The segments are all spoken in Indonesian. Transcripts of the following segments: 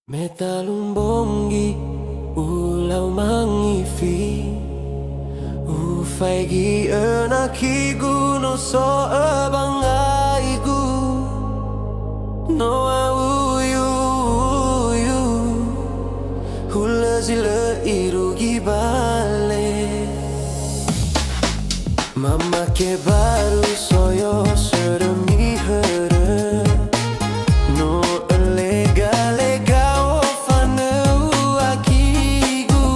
Metalumbongi ulau mangifi Ufaigi enakigu no so abangaigu No auyu Hula zila irugi bale Mama ke baru soyo seremi hera No lega ofane akigu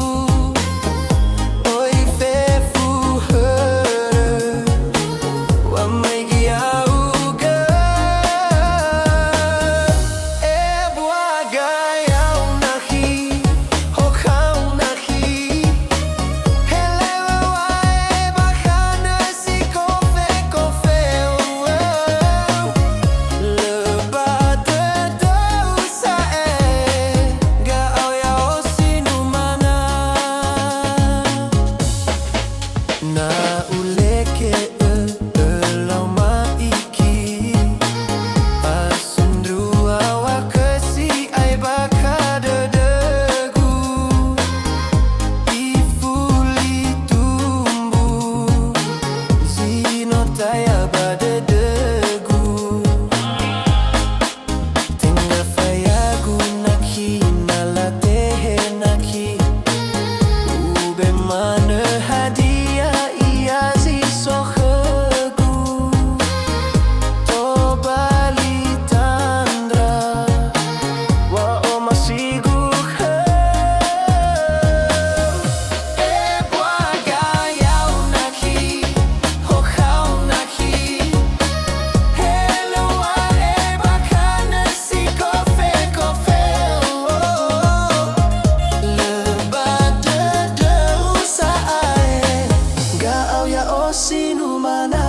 Oi fefu hera Wa maigi auga E buaga yau nahi Hokau nahi Helewa wae bakana si kofe Lebada dausa Ga au ya osinu mana Na uleke elau maiki Asundru awak kesi ai bakada degu Ifuli tumbu Zino taya bada degu Tinggal fayagu nakhi nalatehe nakhi Ube mana hadiah iazi sokhegu Tobali tandra Wa o masigu E buaga yau nakhi Hokau nakhi Hello wae bakana si kofe Lebada dausa Ga au ya osinu mana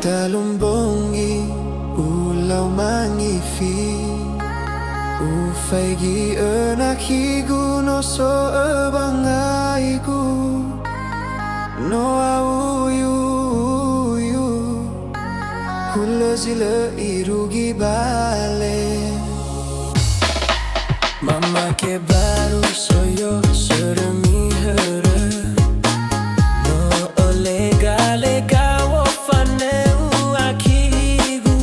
Metalumbongi ulau mangifi Ufaigi enakigu no so abangaigu No auyu Hula zila irugi bale Mama ke baru soyo seremi hera No lega ofane akigu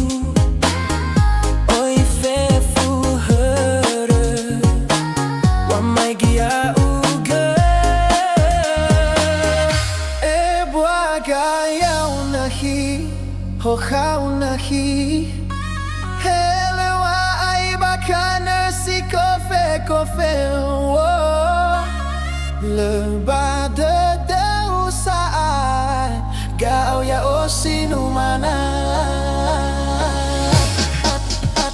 Oi fefu hera Wa maigi auga E buaga yau nahi Hokau nahi Helewa ai bakana si kofe Lebada dausa Ga au ya osinu mana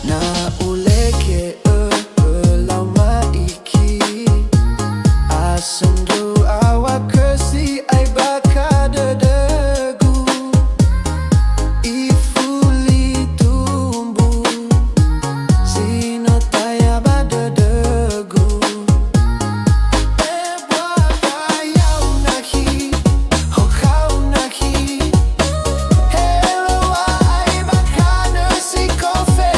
Na uleke elau maiki Asundru awak kesi ai bakada degu Ifuli tumbu Zino taya bada degu E buaga yau nahi Hokau nahi Hello ai bakana si kofe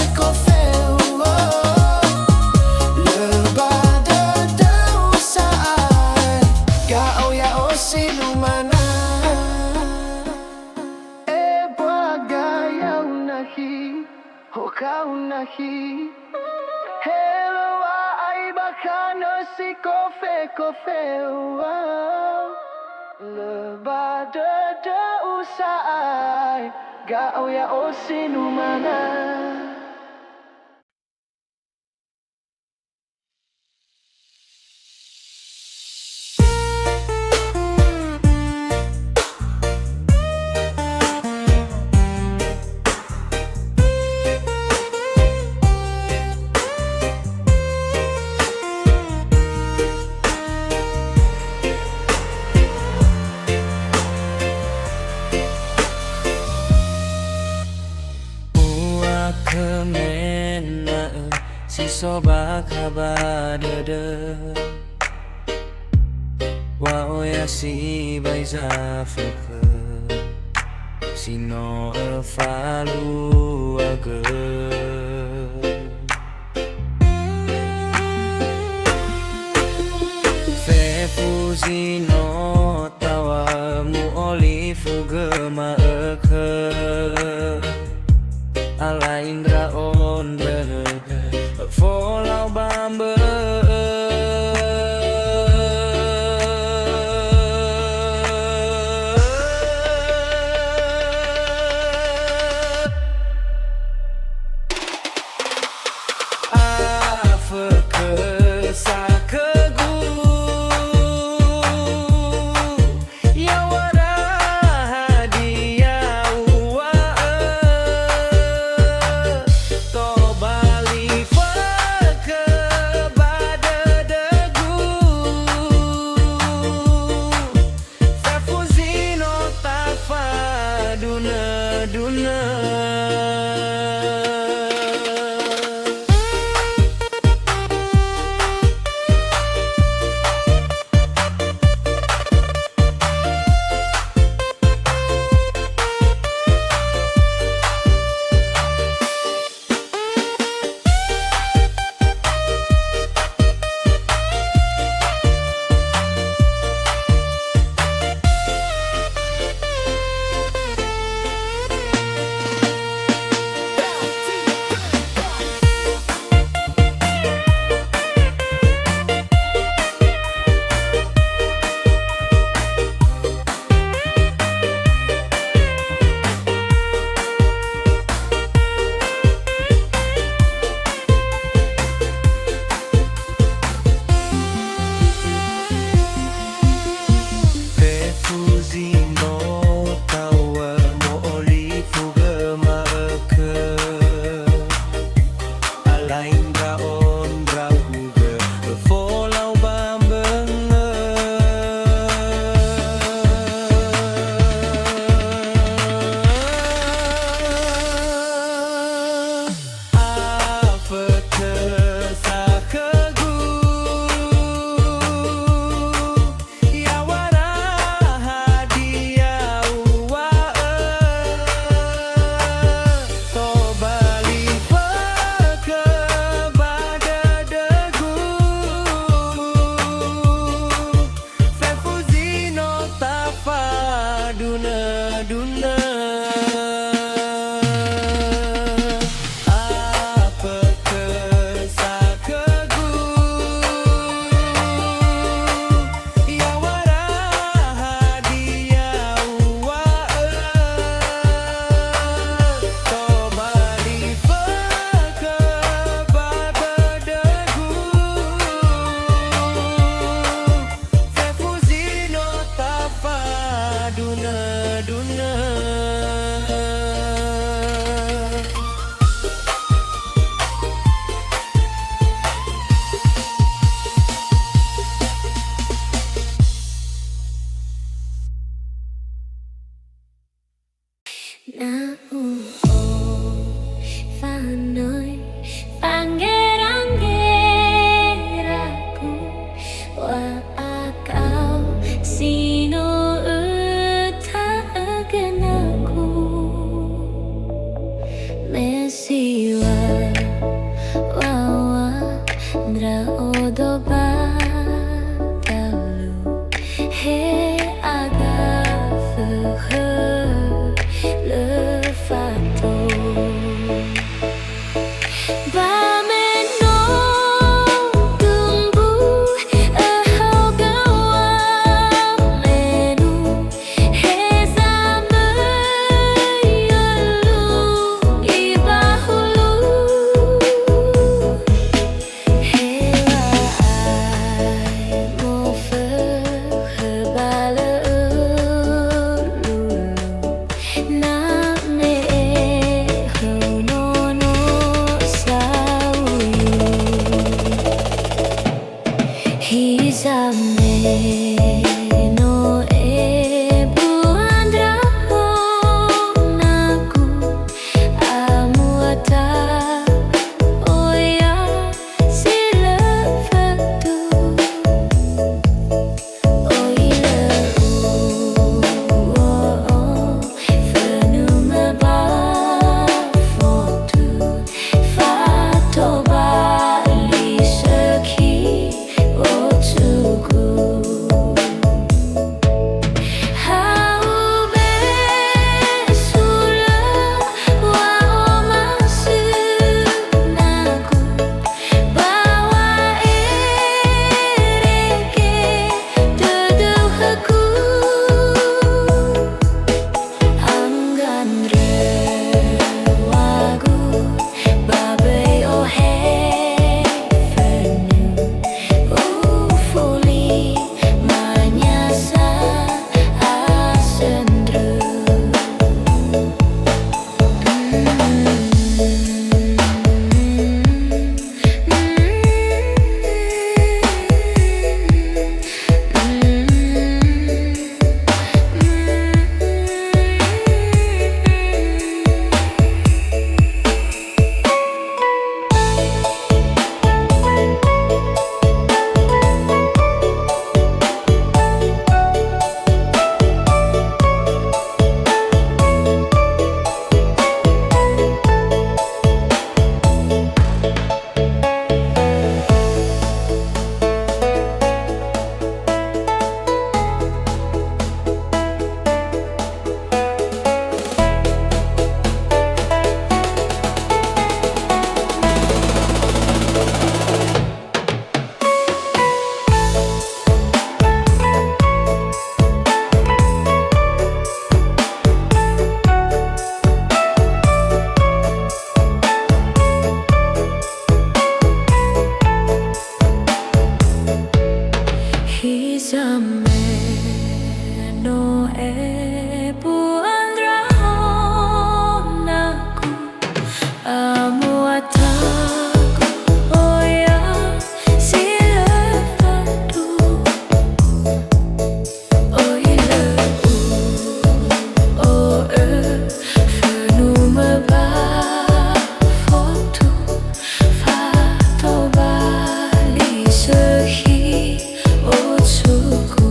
Lebada dausa Ga au ya osinu mana E buaga yau nahi Hokau nahi Hello ai bakana si kofe Lebada dausa Ga au ya osinu mana sobak habadede wa oya si baiza feke sino falu age fe fuzino tawa mu olifu gema eke ala indra on berke volau bambe Le no e puandrahonaku amo ataku oya silapadu oile o fenuma ba foto fato bali sehi otsuku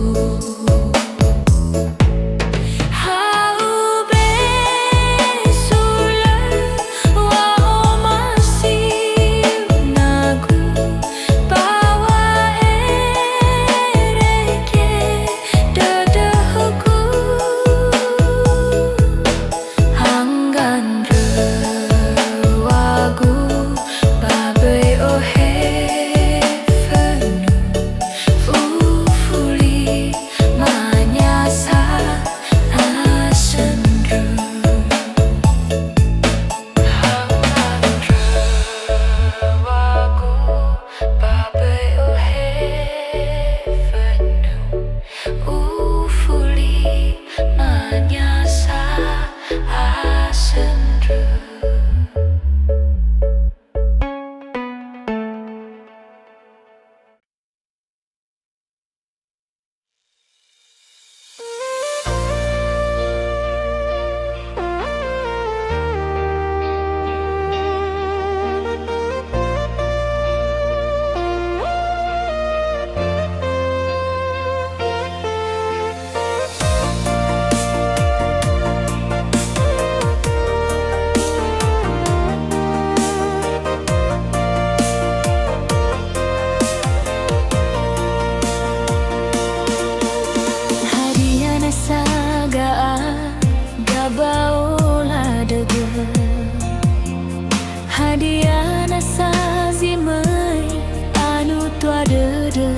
Hadiah nasa zimai anu tua dede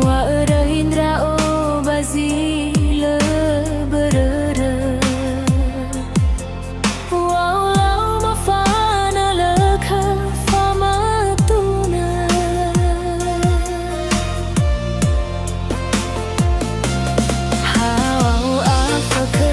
wa erindra o bazile berede wa ulau mafana leka famatuna hawau afaka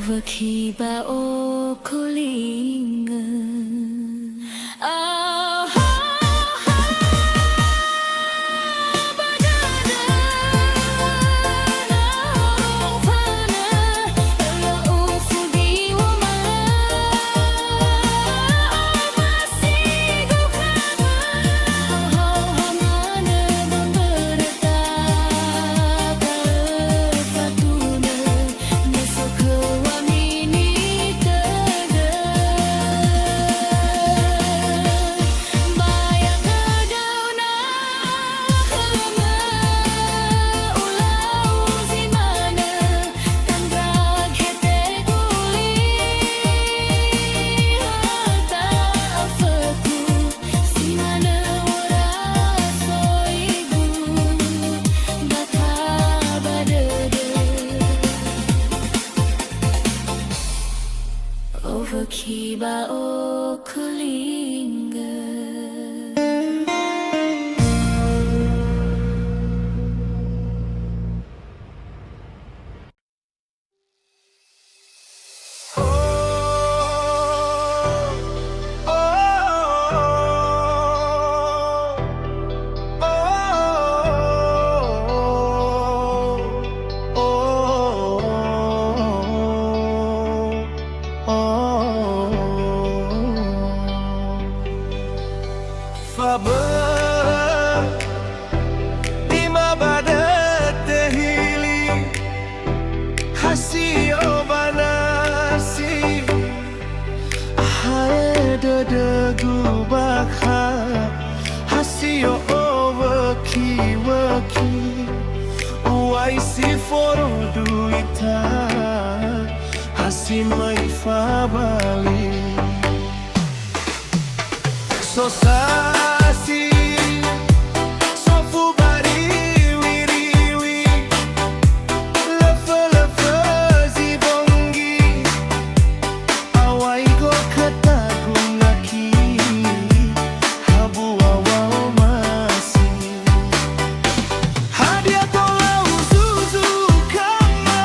Overkiba o kolinga. Overkiba o kolinga. Lima badat tehili Hasio banasi Hae dadagu bakha Hasio waki waki Waisi foro duita Hasi mai fabali Sosasi Sofu bari wiri Lefe lefe zibongi Awai go katagunaki Habu awao masi Hadia tola uzuzu kama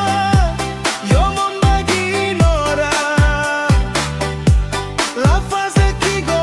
Yomon bagi nora Lafaze kigo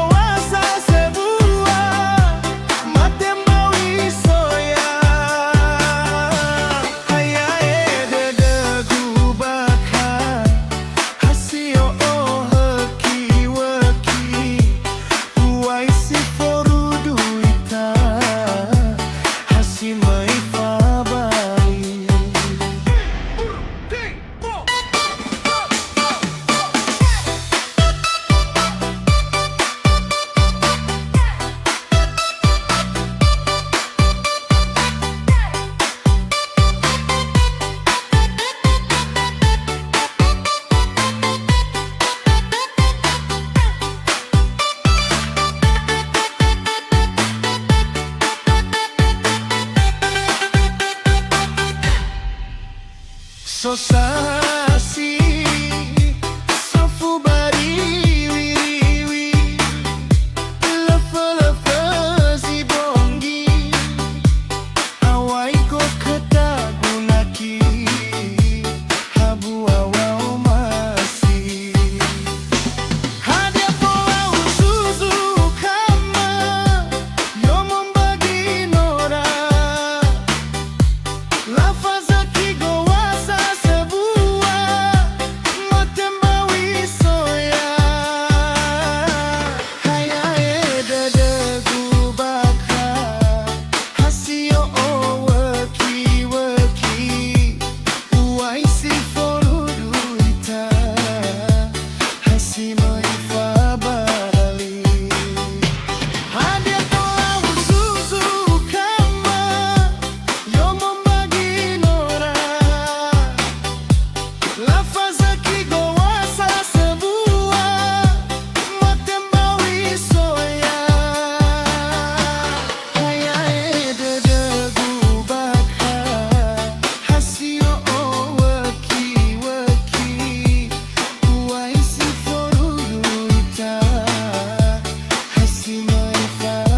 Sosasi Sofu bari wiri Lefe lefe zibongi Awai go katagunaki Habu awao masi Hadia pola uzuzu kama Yomon bagi nora Lafaza kigo Hasi mai fa